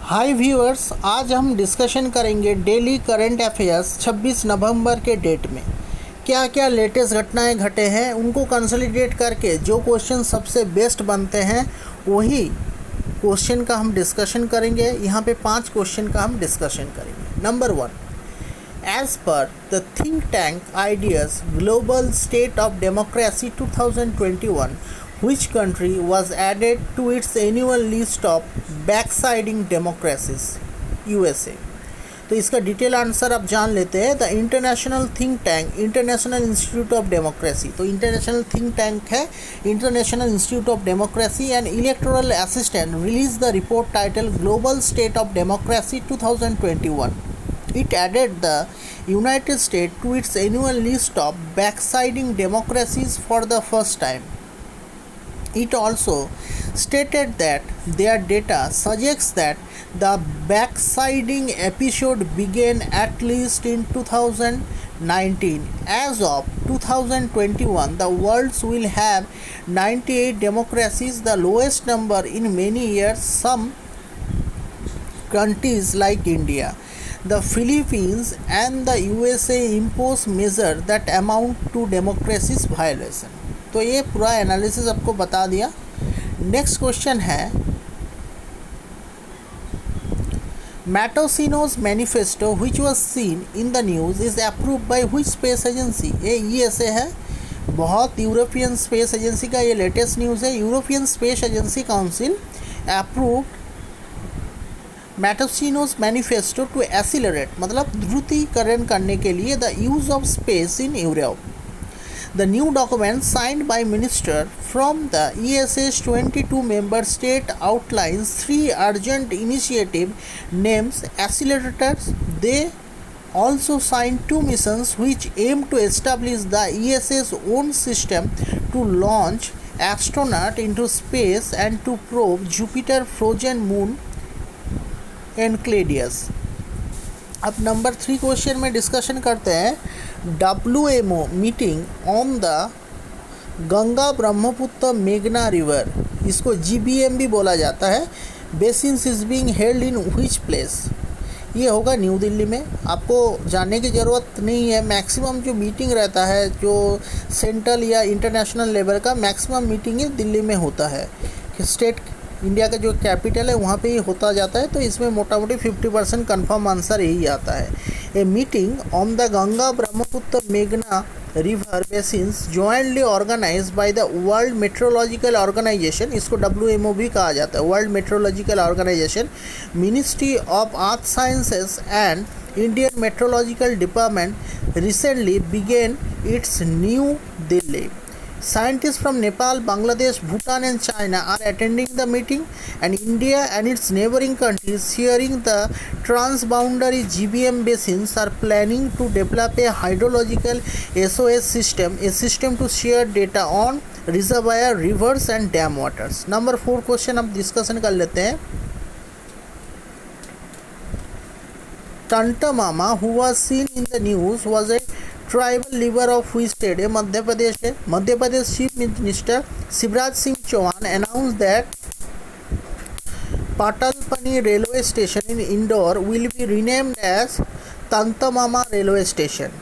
हाय viewers, आज हम discussion करेंगे डेली करंट अफेयर्स 26 नवंबर के डेट में क्या क्या लेटेस्ट घटनाएं घटे हैं, उनको कंसोलिडेट करके जो क्वेश्चन सबसे बेस्ट बनते हैं वही क्वेश्चन का हम डिस्कशन करेंगे। यहाँ पे 5 क्वेश्चन का हम डिस्कशन करेंगे। Number 1, as per the think tank ideas global state of democracy 2021, which country was added to its annual list of backsliding democracies? USA। तो इसका डिटेल आंसर आप जान लेते हैं। The international think tank international institute of democracy, तो international think tank है international institute of democracy and electoral assistant release the report title global state of democracy 2021। It added the United States to its annual list of backsliding democracies for the first time. It also stated that their data suggests that the backsliding episode began at least in 2019. As of 2021, the world will have 98 democracies, the lowest number in many years. Some countries like India, the Philippines and the USA impose measures that amount to democracy's violation। तो ये पूरा analysis आपको बता दिया। Next question है, Matosinhos manifesto which was seen in the news is approved by which space agency? ये ESA है, बहुत यूरोपियन स्पेस एजेंसी का ये लेटेस्ट न्यूज़ है। European space agency council approved Matosinhos manifesto to accelerate, मतलब द्रुतीकरण करने के लिए the use of space in Europe. The new document signed by minister from the ESA's 22-member state outlines 3 urgent initiative names accelerators. They also signed 2 missions which aim to establish the ESA's own system to launch astronaut into space and to probe Jupiter frozen moon Enceladus। अब number 3 question में discussion करते हैं। WMO meeting on the Ganga Brahmaputra मेघना river, इसको GBM भी बोला जाता है, basins is being held in which place? ये होगा न्यू दिल्ली में। आपको जानने की ज़रूरत नहीं है, मैक्सिमम जो मीटिंग रहता है जो सेंट्रल या इंटरनेशनल लेवल का मैक्सिमम मीटिंग है दिल्ली में होता है। स्टेट इंडिया का जो कैपिटल है वहाँ पे ही होता जाता है, तो इसमें मोटा मोटी 50% कन्फर्म आंसर यही आता है। A meeting on the Ganga Brahmaputra मेघना river basins jointly organised by the world meteorological organisation, इसको WMO भी कहा जाता है, world meteorological organisation, ministry of earth sciences and Indian meteorological department recently began its new Delhi. Scientists from Nepal, Bangladesh, Bhutan and China are attending the meeting, and India and its neighboring countries sharing the transboundary GBM basins are planning to develop a hydrological SOS system, a system to share data on reservoir, rivers and dam waters। Number 4 question हम discussion कर लेते हैं। टंटमामा who was seen in the news was a tribal liver of which state? ये मध्य प्रदेश है। Madhya Pradesh chief minister Shivraj Singh Chauhan announce that पाटलपनी railway station in Indore will be renamed as तंतमामा railway station.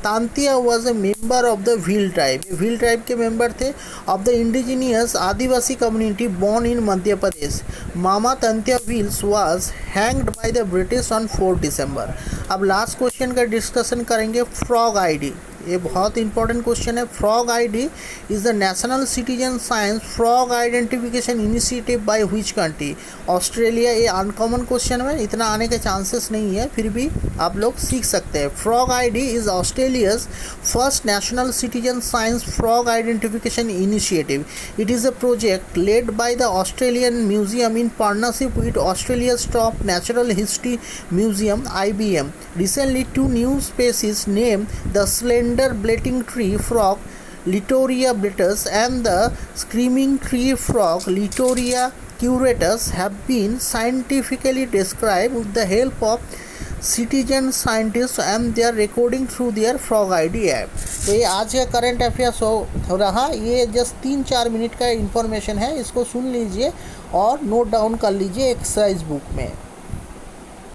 Tantia was a member of the Bhil tribe, Bhil tribe के member थे, of the indigenous Adivasi community born in Madhya Pradesh. Mama Tantya Bhil was hanged by the British on 4 December. अब last question का discussion करेंगे, frog ID. ये बहुत important question है। Frog ID is the national citizen science frog identification initiative by which country? Australia. ये uncommon question है, इतना आने के चांसेस नहीं है, फिर भी आप लोग सीख सकते हैं। Frog ID is Australia's first national citizen science frog identification initiative. It is a project led by the Australian museum in partnership with Australia's top natural history museum IBM। Recently, 2 new species named the slender bleating tree frog Litoria bleatus and the screaming tree frog Litoria curatus have been scientifically described with the help of citizen scientists and they are recording through their frog ID app। तो ये आज का current affairs हो रहा, ये just 3-4 minute का information है, इसको सुन लीजिए और नोट डाउन कर लीजिए एक्सरसाइज बुक में।